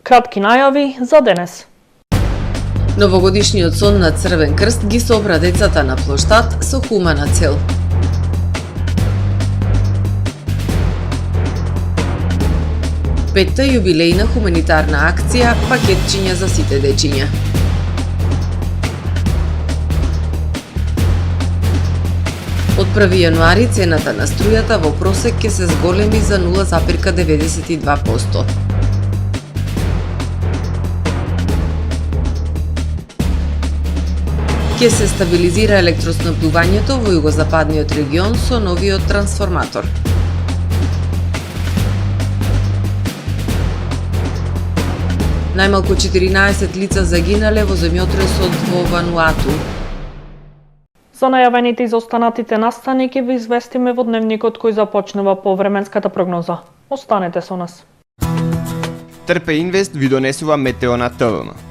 Кратки најави за денес. Новогодишниот сон на Црвен крст ги собра децата на плоштад со хумана цел. Петта јубилејна хуманитарна акција пакетчиња за сите дечиња. Од 1 јануари цената на струјата во просек ќе се зголеми за 0,92%. Ќе се стабилизира електроснабдувањето во југозападниот регион со новиот трансформатор. Најмалку 14 лица загинале во земјотресот во Вануату. За најавените изостанатите настани ќе ви известиме во дневникот кој започнува по временската прогноза. Останете со нас. Трпе Инвест ви донесува метео на ТВМ.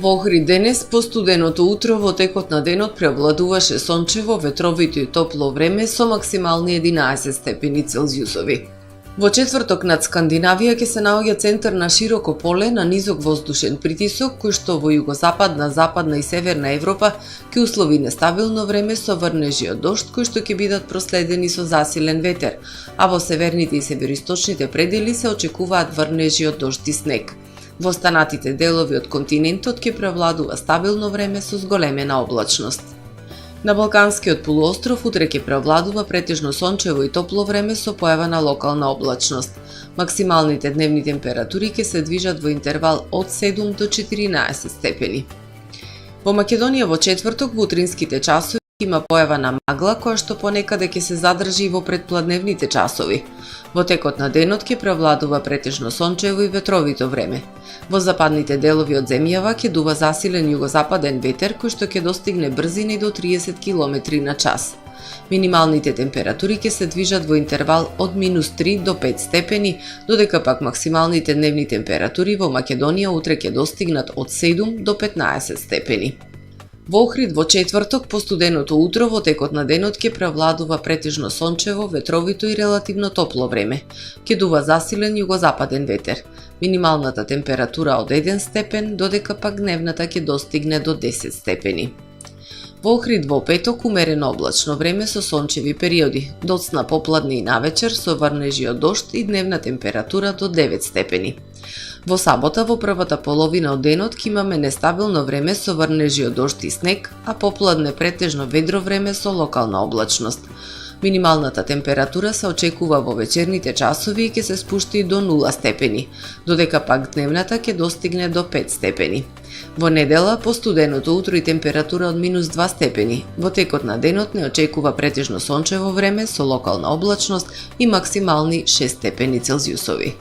Во Охрид денес, по студеното утро, во текот на денот преобладуваше сончево, ветровито и топло време со максимални 11 степени Целзиусови. Во четврток над Скандинавија ќе се наоѓа центар на широко поле на низок воздушен притисок, кој што во југозападна, западна и северна Европа ќе услови нестабилно време со врнежи од дожд, кои што ќе бидат проследени со засилен ветер, а во северните и североисточните предели се очекуваат врнежи од дожд и снег. Во останатите делови од континентот ќе превладува стабилно време со зголемена облачност. На Балканскиот полуостров утре ќе превладува претежно сончево и топло време со појава на локална облачност. Максималните дневни температури ќе се движат во интервал од 7 до 14 степени. Во Македонија во четврток во утринските часови има појава на магла која што понекаде ќе се задржи во предпладневните часови. Во текот на денот ќе превладува претежно сончево и ветровито време. Во западните делови од земјава ќе дува засилен југозападен ветер кој што ќе достигне брзини до 30 км на час. Минималните температури ќе се движат во интервал од -3 до 5 степени, додека пак максималните дневни температури во Македонија утре ќе достигнат од 7 до 15 степени. Во Охрид во четврток по студеното утро во текот на денот ќе превладува претежно сончево, ветровито и релативно топло време. Ќе дува засилен југозападен ветер. Минималната температура од 1 степен, додека пак дневната ќе достигне до 10 степени. Во Охрид во петок умерено облачно време со сончеви периоди, доцна попладне и навечер со врнежи од дожд и дневна температура до 9 степени. Во сабота во првата половина од денот ќе имаме нестабилно време со врнежи од дожд и снег, а попладне претежно ведро време со локална облачност. Минималната температура се очекува во вечерните часови и ќе се спушти до 0 степени, додека пак дневната ќе достигне до 5 степени. Во недела, по студеното утро и температура од -2 степени. Во текот на денот не очекува претежно сончево време со локална облачност и максимални 6 степени Целзиусови.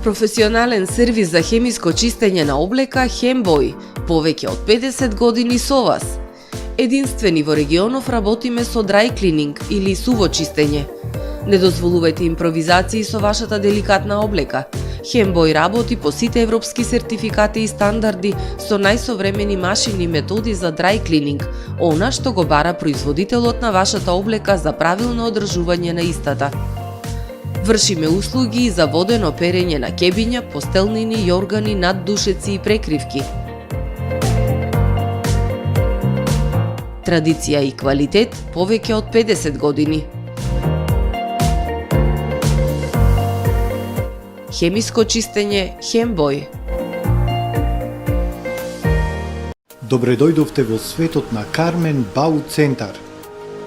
Професионален сервис за хемиско чистење на облека Хембој, повеќе од 50 години со вас. Единствени во регионов работиме со dry cleaning или суво чистење. Не дозволувајте импровизации со вашата деликатна облека. Хембој работи по сите европски сертификати и стандарди со најсовремени машини и методи за dry cleaning, она што го бара производителот на вашата облека за правилно одржување на истата. Вршиме услуги за водено перење на кебиња, постелнини, јоргани, наддушеци и прекривки. Традиција и квалитет повеќе од 50 години. Хемиско чистење Хембој. Добре дојдовте во светот на Кармен Бау Центар.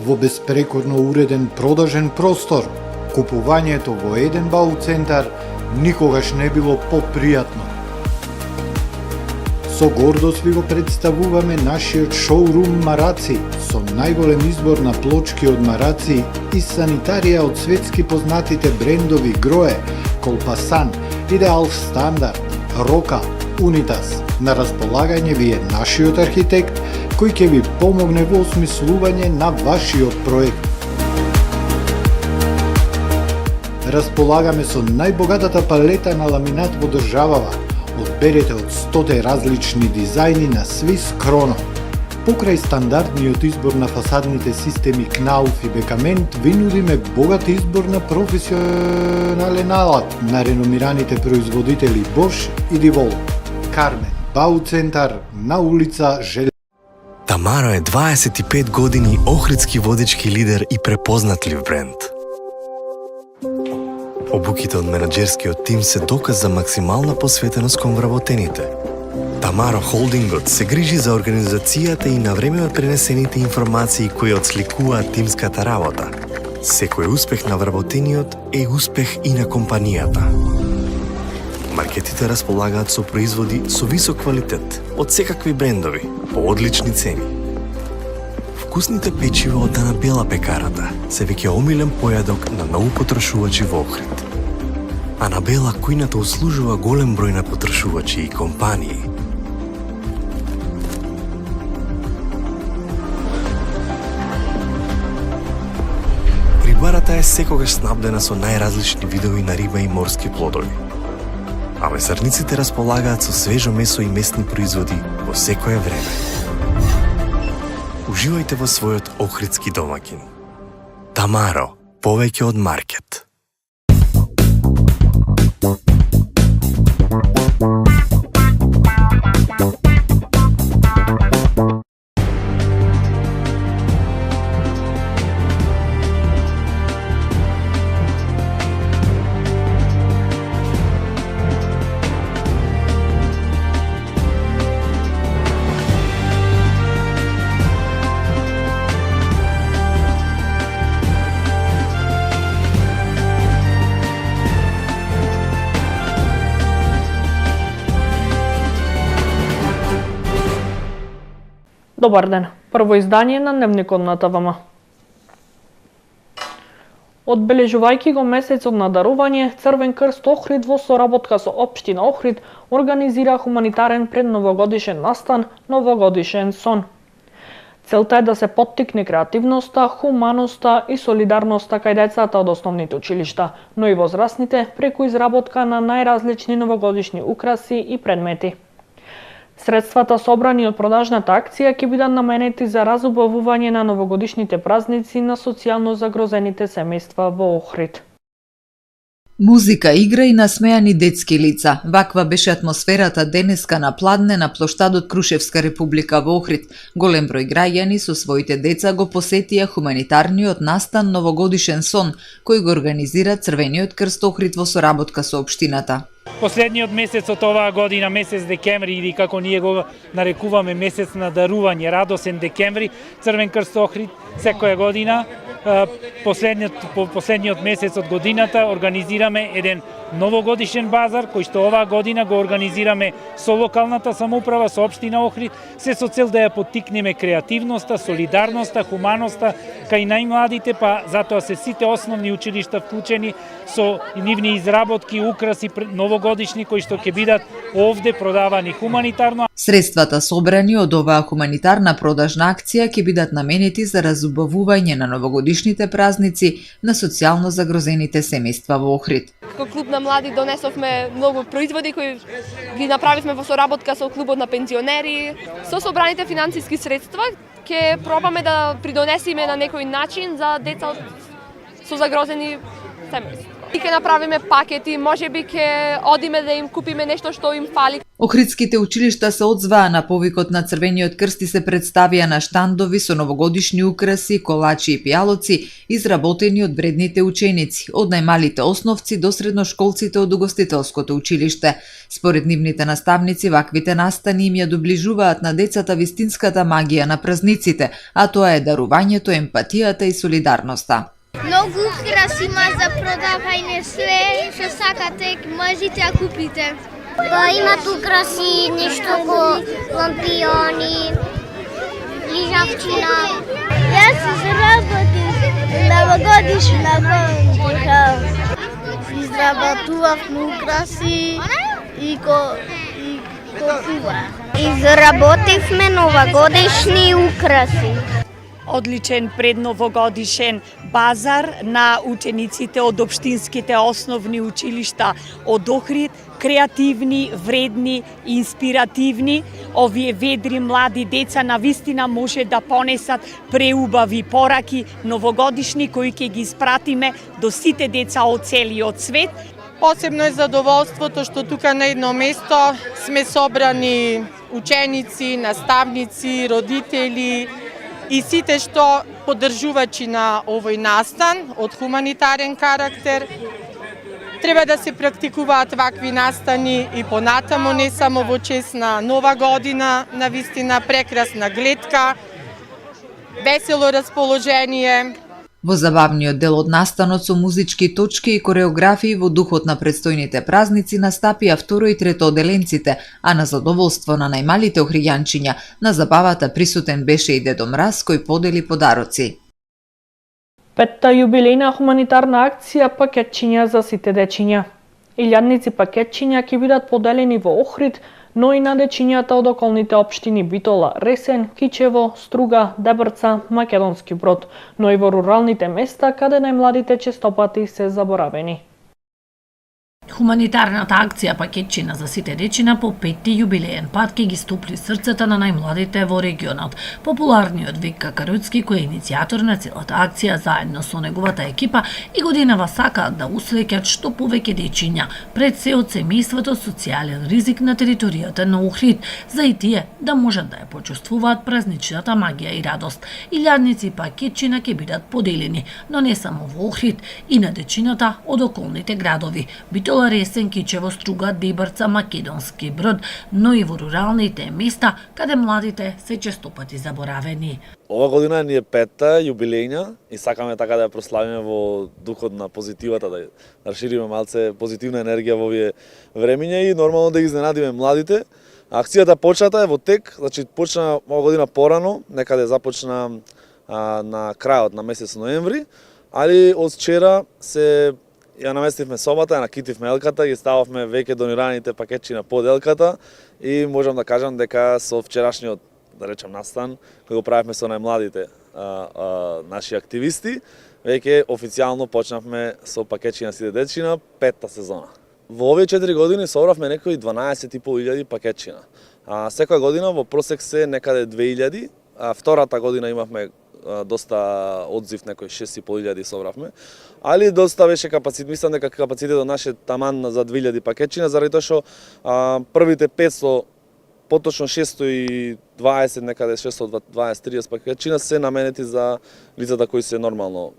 Во беспрекорно уреден продажен простор, купувањето во еден Бау Центар никогаш не било попријатно. Со гордост ви го представуваме нашиот шоурум Мараци, со најголем избор на плочки од мараци и санитарија од светски познатите брендови Грое, Колпасан, Идеал Стандард, Рока, Унитас. На располагање ви е нашиот архитект, кој ќе ви помогне во осмислување на вашиот проект. Располагаме со најбогатата палета на ламинат во државава. Одберете од 100 различни дизајни на Swiss Chrono. Покрај стандардниот избор на фасадните системи Knauf и Бекамент, ви нудиме богат избор на професионален алат на реномираните производители Bosch и DeWalt. Кармен Бауцентар на улица Тамаро е 25 години охридски водички лидер и препознатлив бренд. Обуките од менаџерскиот тим се доказ за максимална посветеност кон вработените. Тамаро Холдингот се грижи за организацијата и навреме пренесените информации кои отсликуваат тимската работа. Секој успех на вработениот е успех и на компанијата. Маркетите располагаат со производи со висок квалитет од секакви брендови по одлични цени. Вкусните печива од Анабела пекарата се веќе омилен појадок на многу потрошувачи во Охрид. Анабела кујната услужува голем број на потрошувачи и компании. Рибарата е секогаш снабдена со најразлични видови на риба и морски плодови. А месарниците располагаат со свежо месо и месни производи во секое време. Уживајте во својот охридски домаќин. Тамаро, повеќе од маркет. Добар ден. Прво издание на Дневникот на ТВМ. Одбележувајќи го месецот на дарување, Црвен крст Охрид во соработка со општина Охрид организира хуманитарен предновогодишен настан Новогодишен сон. Целта е да се поттикне креативноста, хуманоста и солидарноста кај децата од основните училишта, но и возрастните преку изработка на најразлични новогодишни украси и предмети. Средствата собрани од продажната акција ќе бидат наменети за разубавување на новогодишните празници на социјално загрозените семејства во Охрид. Музика, игра и насмејани детски лица. Ваква беше атмосферата денеска на Пладне на плоштадот Крушевска република во Охрид. Голем број граѓани со своите деца го посетија хуманитарниот настан Новогодишен сон, кој го организира Црвениот крст Охрид во соработка со општината. Последниот месец од оваа година, месец декември, или како ние го нарекуваме месец на дарување, радосен декември, Црвен крст Охрид секоја година, последниот месец од годината организираме еден новогодишен базар, кој што оваа година го организираме со локалната самоуправа, со општина Охрид, се со цел да ја поттикнеме креативноста, солидарноста, хуманоста кај најмладите, па затоа се сите основни училишта вклучени со нивни изработки, украси новогодишни кои што ќе бидат овде продавани хуманитарно. Средствата собрани од оваа хуманитарна продажна акција ќе бидат наменети за разубавување на новогодишните празници на социјално загрозените семејства во Охрид. Како клуб на млади донесовме многу производи кои ги направивме во соработка со клубот на пензионери. Со собраните финансиски средства ќе пробаме да придонесиме на некој начин за деца со загрозени семејства. И ќе направиме пакети, можеби ќе одиме да им купиме нешто што им фали. Охридските училишта се одзваа на повикот на Црвениот крст и се представија на штандови со новогодишни украси, колачи и пијалоци, изработени од вредните ученици, од најмалите основци до средношколците од угостителското училиште. Според нивните наставници, ваквите настани им ја доближуваат на децата вистинската магија на празниците, а тоа е дарувањето, емпатијата и солидарноста. Многу украси има за продавање, све што сакате, можете да купите. Па имат украси, нешто ко лампиони, лижавчина. Јас изработив новогодишна кончета. Изработувавме украси и кокува. Изработивме новогодишни украси. Одличен предновогодишен базар на учениците од општинските основни училишта од Охрид, креативни, вредни, инспиративни. Овие ведри млади деца на вистина може да понесат преубави пораки новогодишни кои ќе ги испратиме до сите деца од целиот свет. Посебно е задоволството што тука на едно место сме собрани ученици, наставници, родители и сите што поддржувачи на овој настан од хуманитарен карактер. Треба да се практикуваат вакви настани и понатамо, не само во чест на Нова година, на вистина прекрасна гледка, весело расположение. Во забавниот дел од настанот со музички точки и кореографии во духот на предстојните празници настапија второ и трето оделенците, а на задоволство на најмалите охриѓанчиња на забавата присутен беше и Дедо Мраз кој подели подароци. Петта јубилејна хуманитарна акција пакетчиња за сите дечиња. Илјадници пакетчиња ќе бидат поделени во Охрид, но и на дечињата од околните општини Битола, Ресен, Кичево, Струга, Дебрца, Македонски Брод, но и во руралните места каде најмладите честопати се заборавени. Хуманитарната акција пакетчина за сите дечиња по 5-ти јубилеен пат ќе ги стопли срцата на најмладите во регионот. Популарниот Вика Каруцки, кој е иницијатор на целата акција заедно со неговата екипа, и годинава сакаат да усреќат што повеќе дечиња, пред се од семејството социјален ризик на територијата на Охрид, за и тие да можат да ја почувствуваат празничната магија и радост. Илјадници пакетчина ќе бидат поделени, но не само во Охрид, и на дечињата од околните градови. Битола, Ресен, Кичево, Струга, Дебрца, Македонски Брод, но и во руралните места, каде младите се честопати заборавени. Ова година ни е 5-та јубилејна и сакаме така да ја прославиме во духот на позитивата, да расшириме малце позитивна енергија во овие времиња и нормално да ги изненадиме младите. Акцијата почната е во тек, значи почна ова година порано, некаде започна на крајот на месец ноември, али од вчера се ја наместивме собата, ја накитивме елката, ги стававме веќе донираните пакетчина под елката и можам да кажам дека со вчерашниот, да речем, настан, кој го правевме со најмладите наши активисти, веќе официјално почнавме со пакетчина сите дечиња 5-та сезона. Во овие 4 години собравме некои 12.500 пакетчина. Секоја година во просек се некаде 2000, а втората година имавме доста одзив, некои 6.500 собравме, али доста беше капацитет, мислам дека капацитетот наш е таман за 2000 пакетчина, заради тоа што првите 500, поточно 620, некаде 620-30 пакетчина се наменети за лицата кои се нормално,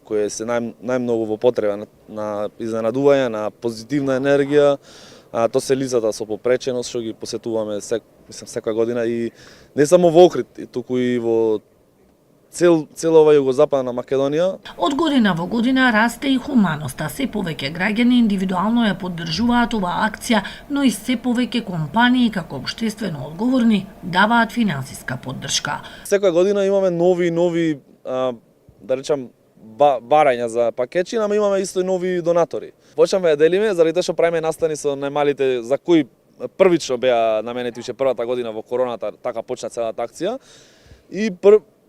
кои се најмногу во потреба на изненадување, на позитивна енергија. Тоа се лицата со попреченост што ги посетуваме секоја година и не само во Охрид, туку и во цела ова југозападна Македонија. Од година во година расте и хуманоста. Се повеќе граѓани индивидуално ја поддржуваат оваа акција, но и се повеќе компании како општествено одговорни даваат финансиска поддршка. Секоја година имаме нови да речам барања за пакетчина, ама имаме исто и нови донатори. Почнавме ја делиме заради тоа што правиме настани со најмалите за кои првично беа наменети уште првата година во короната, така почна целата акција. И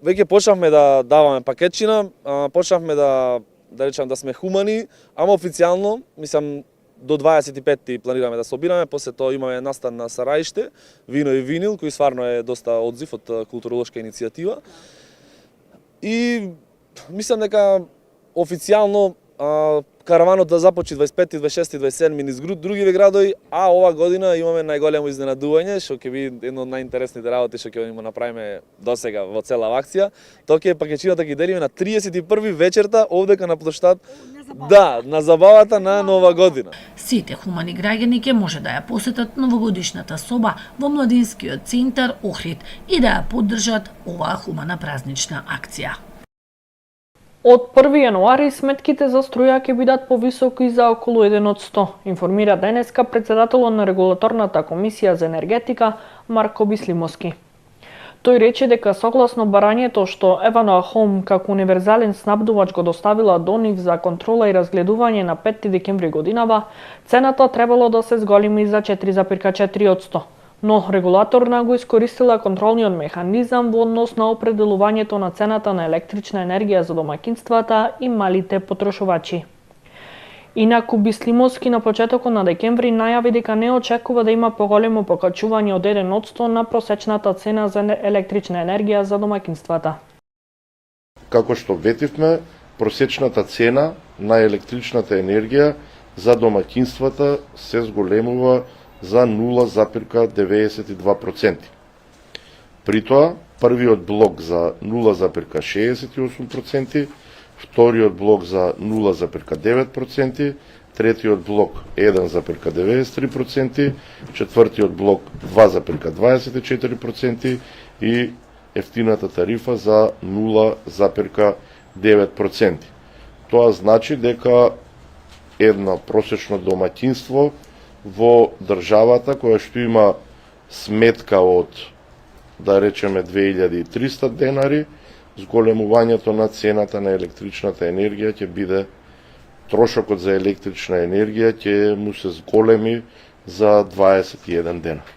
веќе почнавме да даваме пакетчина, почнавме да речам да сме хумани, ама официјално, мислам, до 25-ти планираме да собираме, после тоа имаме настан на Сараиште, вино и винил, кој стварно е доста одзив од културолошка иницијатива. И мислам дека официјално караванот да започне 25, 26, 27 низ другиве градови, а ова година имаме најголемо изненадување, што ќе биде едно од најинтересните работи што ќе направиме досега во цела акција. Тоа ќе пакетчината ги делиме на 31 вечерта овдека на плоштад, на забавата на Нова година. Сите хумани граѓани ќе може да ја посетат новогодишната соба во Младинскиот центар Охрид и да ја поддржат оваа хумана празнична акција. Од 1 јануари сметките за струја ќе бидат повисоки за околу 1%, информира денеска председателот на Регулаторната комисија за енергетика Марко Бислимовски. Тој рече дека согласно барањето што Евано Home како универзален снабдувач го доставила до нив за контрола и разгледување на 5 декември годинава, цената требало да се зголеми за 4,4%. Но регулаторна го искористила контролниот механизам во однос на определувањето на цената на електрична енергија за домаќинствата и малите потрошувачи. Инаку Бислимовски на почетокот на декември најави дека не очекува да има поголемо покачување од 1% на просечната цена за електрична енергија за домаќинствата. Како што ветивме, просечната цена на електричната енергија за домаќинствата се зголемува за 0,92%. При тоа, првиот блок за 0,68%, вториот блок за 0,9%, третиот блок 1,93%, четвртиот блок 2,24% и ефтината тарифа за 0,9%. Тоа значи дека едно просечно домаќинство во државата која што има сметка од, да речеме, 2300 денари, зголемувањето на цената на електричната енергија ќе биде, трошокот за електрична енергија ќе му се зголеми за 21 дена.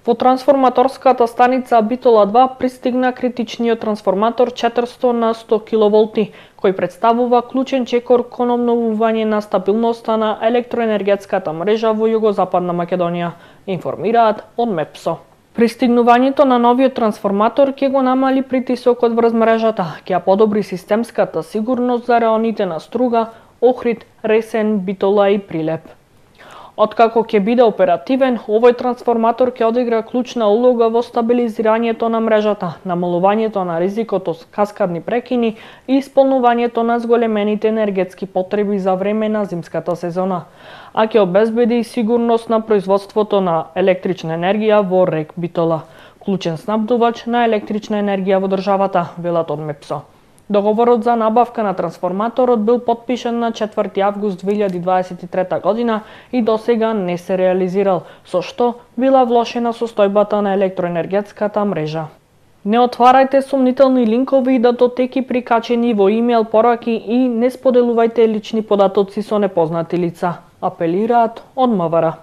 Во трансформаторската станица Битола 2 пристигна критичниот трансформатор 400 на 100 киловолти, кој представува клучен чекор кон обновување на стабилноста на електроенергетската мрежа во југозападна Македонија, информираат од МЕПСО. Пристигнувањето на новиот трансформатор ќе го намали притисокот врз мрежата, ќе ја подобри системската сигурност за раоните на Струга, Охрид, Ресен, Битола и Прилеп. Откако ќе биде оперативен, овој трансформатор ќе одигра клучна улога во стабилизирањето на мрежата, намалувањето на ризикот од каскадни прекини и исполнувањето на зголемените енергетски потреби за време на зимската сезона, а ќе обезбеди сигурност на производството на електрична енергија во РЕК Битола, клучен снабдувач на електрична енергија во државата, велат од МЕПСО. Договорот за набавка на трансформаторот бил потпишан на 4 август 2023 година и досега не се реализирал, со што била влошена состојбата на електроенергетската мрежа. Не отварајте сомнителни линкови и датотеки прикачени во имејл пораки и не споделувајте лични податоци со непознати лица, апелираат од МВР.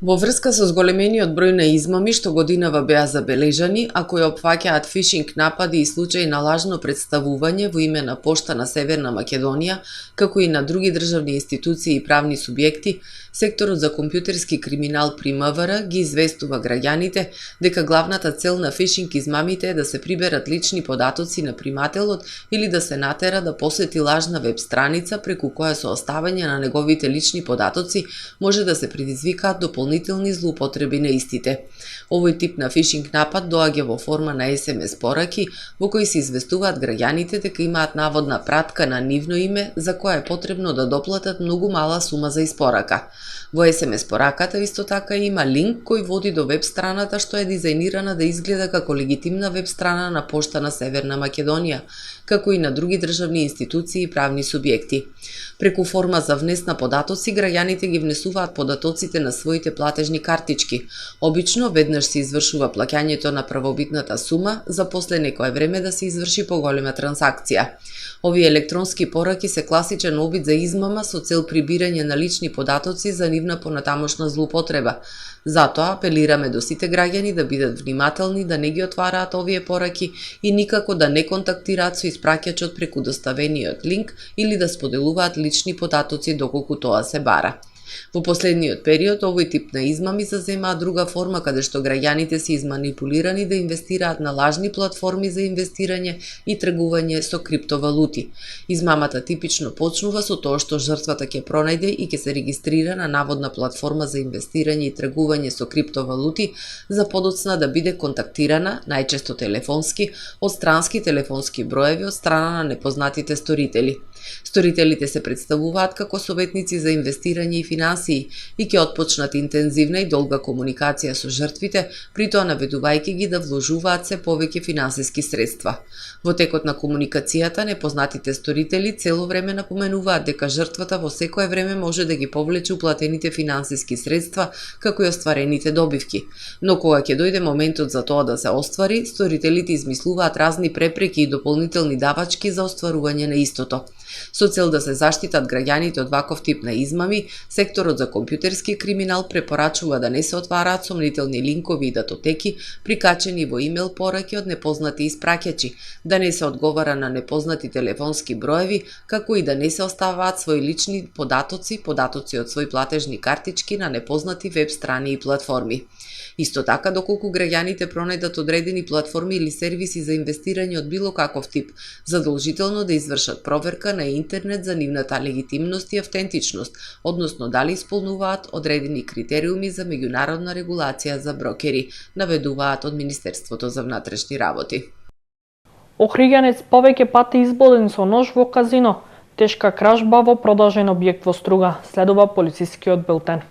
Во врска со зголемениот број на измами што годинава беа забележани, а кои опфаќаат фишинг напади и случаи на лажно представување во име на Пошта на Северна Македонија, како и на други државни институции и правни субјекти, секторот за компјутерски криминал при МВР ги известува граѓаните дека главната цел на фишинг измамите е да се приберат лични податоци на примателот или да се натера да посети лажна веб страница преку која со оставање на неговите лични податоци може да се предизвикаат дополнителни злоупотреби на истите. Овој тип на фишинг напад доаѓа во форма на SMS пораки во кои се известуваат граѓаните дека имаат наводна пратка на нивно име за која е потребно да доплатат многу мала сума за испорака. Во SMS пораката исто така има линк кој води до веб страната што е дизајнирана да изгледа како легитимна веб страна на Пошта на Северна Македонија, како и на други државни институции и правни субјекти. Преку форма за внес на податоци, граѓаните ги внесуваат податоците на своите платежни картички. Обично веднаш се извршува плаќањето на правобитната сума, за после некое време да се изврши поголема трансакција. Овие електронски пораки се класичен обид за измама со цел прибирање на лични податоци за нивна понатамошна злоупотреба. Затоа апелираме до сите граѓани да бидат внимателни, да не ги отвараат овие пораки и никако да не контактираат со испраќачот преку доставениот линк или да споделуваат лични податоци доколку тоа се бара. Во последниот период овој тип на измами заземаа друга форма каде што граѓаните се изманипулирани да инвестираат на лажни платформи за инвестирање и тргување со криптовалути. Измамата типично почнува со тоа што жртвата ќе пронајде и ќе се регистрира на наводна платформа за инвестирање и тргување со криптовалути за подоцна да биде контактирана, најчесто телефонски, од странски телефонски броеви од страна на непознатите сторители. Сторителите се представуваат како советници за инвестирање и финансии и ќе отпочнат интензивна и долга комуникација со жртвите, при тоа наведувајќи ги да вложуваат се повеќе финансиски средства. Во текот на комуникацијата, непознатите сторители цело време напоменуваат дека жртвата во секое време може да ги повлече уплатените финансиски средства, како и остварените добивки. Но кога ќе дојде моментот за тоа да се оствари, сторителите измислуваат разни препреки и дополнителни давачки за остварување на истото. Со цел да се заштитат граѓаните од ваков тип на измами, секторот за компјутерски криминал препорачува да не се отвараат сомнителни линкови и датотеки прикачени во имејл пораки од непознати испраќачи, да не се одговара на непознати телефонски броеви, како и да не се оставаат свои лични податоци од свои платежни картички на непознати веб страни и платформи. Исто така, доколку граѓаните пронајдат одредени платформи или сервиси за инвестирање од било каков тип, задолжително да извршат проверка на интернет за нивната легитимност и автентичност, односно дали исполнуваат одредени критериуми за меѓународна регулација за брокери, наведуваат од Министерството за внатрешни работи. Охриѓанец повеќе пати избоден со нож во казино. Тешка кражба во продажен објект во Струга, следува полицискиот билтен.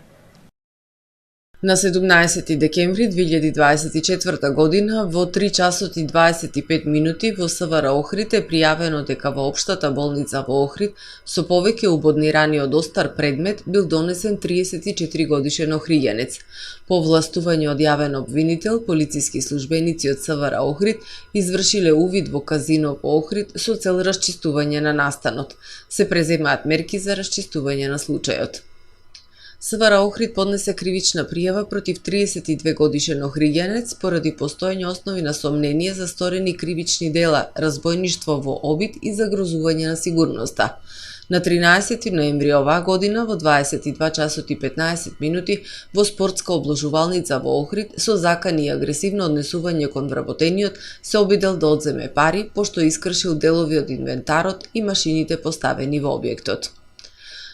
На 17 декември 2024 година во 3 часот и 25 минути во СВР Охрид е пријавено дека во Општата болница во Охрид со повеќе убодни рани од остар предмет бил донесен 34 годишен охриѓанец. По властување од јавен обвинител, полициски службеници од СВР Охрид извршиле увид во казино во Охрид со цел расчистување на настанот. Се преземаат мерки за расчистување на случајот. СВР Охрид поднесе кривична пријава против 32 годишен охриѓанец поради постоење основи на сомнение за сторени кривични дела, разбојништво во обид и загрозување на сигурноста. На 13 ноември оваа година во 22 часот и 15 минути во спортска обложувалница во Охрид со закани и агресивно однесување кон вработениот се обидел да одземе пари пошто искршил делови од инвентарот и машините поставени во објектот.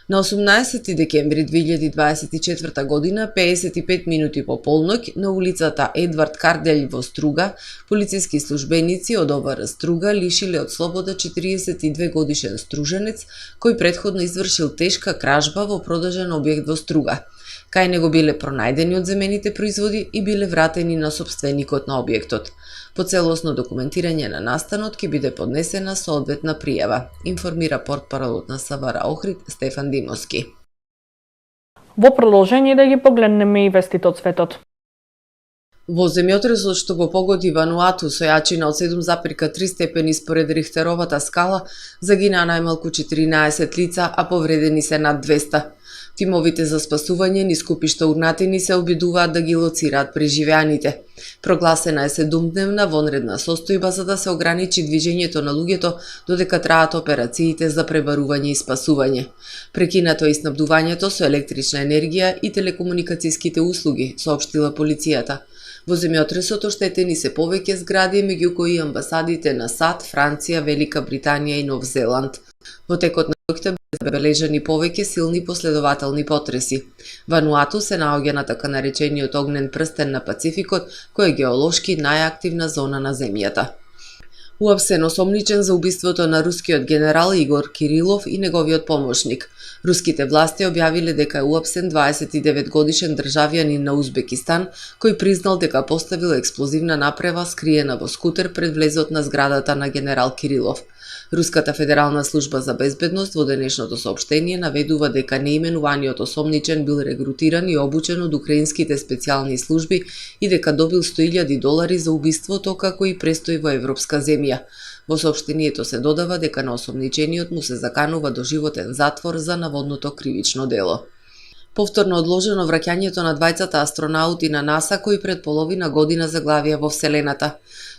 На 18 декември 2024 година, 55 минути по полноќ, на улицата Едвард Карделј во Струга, полициски службеници од ОВР Струга лишиле од слобода 42 годишен струженец, кој претходно извршил тешка кражба во продажен објект во Струга. Кај него биле пронајдени одземените производи и биле вратени на сопственикот на објектот. По целосно документирање на настанот ќе биде поднесена соодветна пријава, информира портпаролот на СВР Охрид Стефан Димовски. Во продолжение да ги погледнеме и вестите од светот. Во земјотресот што го погоди Вануату со јачина од 7,3 степени според Рихтеровата скала, загинаа најмалку 14 лица, а повредени се над 200. Тимовите за спасување низ купишта урнатини се обидуваат да ги лоцираат преживеаните. Прогласена е 7-дневна вонредна состојба за да се ограничи движењето на луѓето додека траат операциите за пребарување и спасување. Прекинато е и снабдувањето со електрична енергија и телекомуникацијските услуги, соопштила полицијата. Во земјотресот оштетени се повеќе згради, меѓу кои амбасадите на САД, Франција, Велика Британија и Нов Зеланд. Во текот на ноќта беа забележани повеќе силни последователни потреси. Вануату се наоѓа на така наречениот огнен прстен на Пацификот, кој е геолошки најактивна зона на земјата. Уапсен осомничен за убиството на рускиот генерал Игор Кирилов и неговиот помошник. Руските власти објавиле дека е уапсен 29 годишен државјанин на Узбекистан, кој признал дека поставил експлозивна напрева скриена во скутер пред влезот на зградата на генерал Кирилов. Руската федерална служба за безбедност во денешното соопштение наведува дека неименуваниот осомничен бил регрутиран и обучен од украинските специјални служби и дека добил $100,000 за убиството, како и престој во европска земја. Во соопштението се додава дека на осомничениот му се заканува доживотен затвор за наводното кривично дело. Повторно одложено враќањето на двајцата астронаути на НАСА кои пред половина година заглавија во Вселената.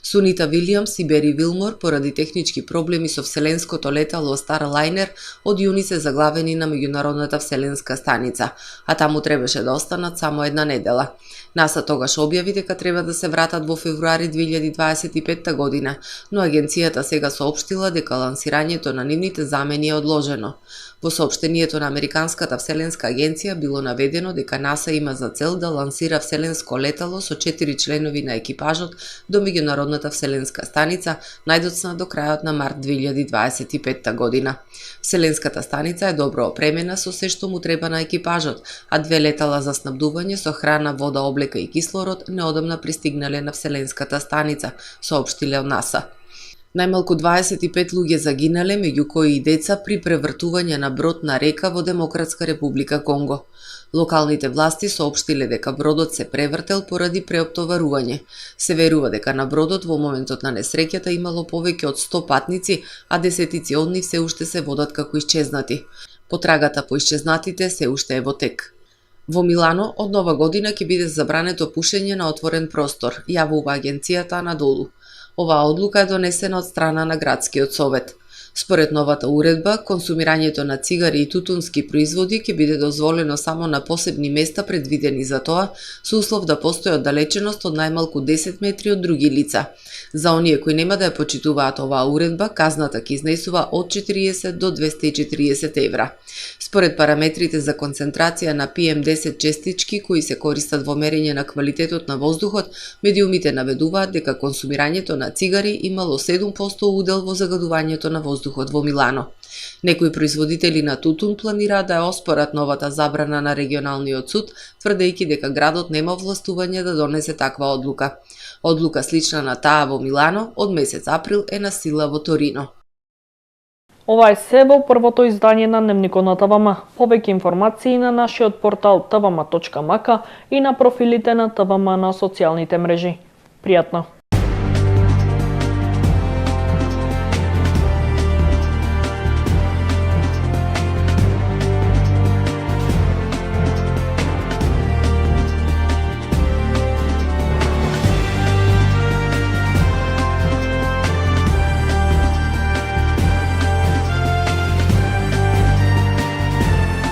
Сунита Вилијамс и Бери Вилмор поради технички проблеми со вселенското летало Старлайнер од јуни се заглавени на меѓународната вселенска станица, а таму требаше да останат само една недела. НАСА тогаш објави дека треба да се вратат во февруари 2025 година, но агенцијата сега соопштила дека лансирањето на нивните замени е одложено. Во соопштението на Американската вселенска агенција било наведено дека НАСА има за цел да лансира вселенско летало со 4 членови на екипажот до меѓународната вселенска станица најдоцна до крајот на март 2025 година. Вселенската станица е добро опремена со се што му треба на екипажот, а 2 летала за снабдување со храна, вода, облека и кислород неодамна пристигнале на вселенската станица, соопштиле од НАСА. Најмалку 25 луѓе загинале, меѓу кои и деца, при превртување на брод на река во Демократска република Конго. Локалните власти соопштиле дека бродот се превртел поради преоптоварување. Се верува дека на бродот во моментот на несреќата имало повеќе од 100 патници, а десетици од нив се уште се водат како исчезнати. Потрагата по исчезнатите се уште е во тек. Во Милано од нова година ќе биде забрането пушење на отворен простор, јавува агенцијата надолу. Оваа одлука е донесена од страна на градскиот совет. Според новата уредба, консумирањето на цигари и тутунски производи ќе биде дозволено само на посебни места предвидени за тоа, со услов да постои оддалеченост од најмалку 10 метри од други лица. За оние кои нема да ја почитуваат оваа уредба, казната ќе изнесува од 40 до 240 евра. Според параметрите за концентрација на PM10 честички кои се користат во мерење на квалитетот на воздухот, медиумите наведуваат дека консумирањето на цигари имало 7% удел во загадувањето на воздухот во Милано. Некои производители на тутун планираат да ја оспорат новата забрана на регионалниот суд, тврдејќи дека градот нема овластување да донесе таква одлука. Одлука слична на таа во Милано од месец април е на сила во Торино. Ова е се во првото издание на Дневникот на ТВМ. Повеќе информации на нашиот портал tvm.mk и на профилите на ТВМ на социјалните мрежи. Пријатно!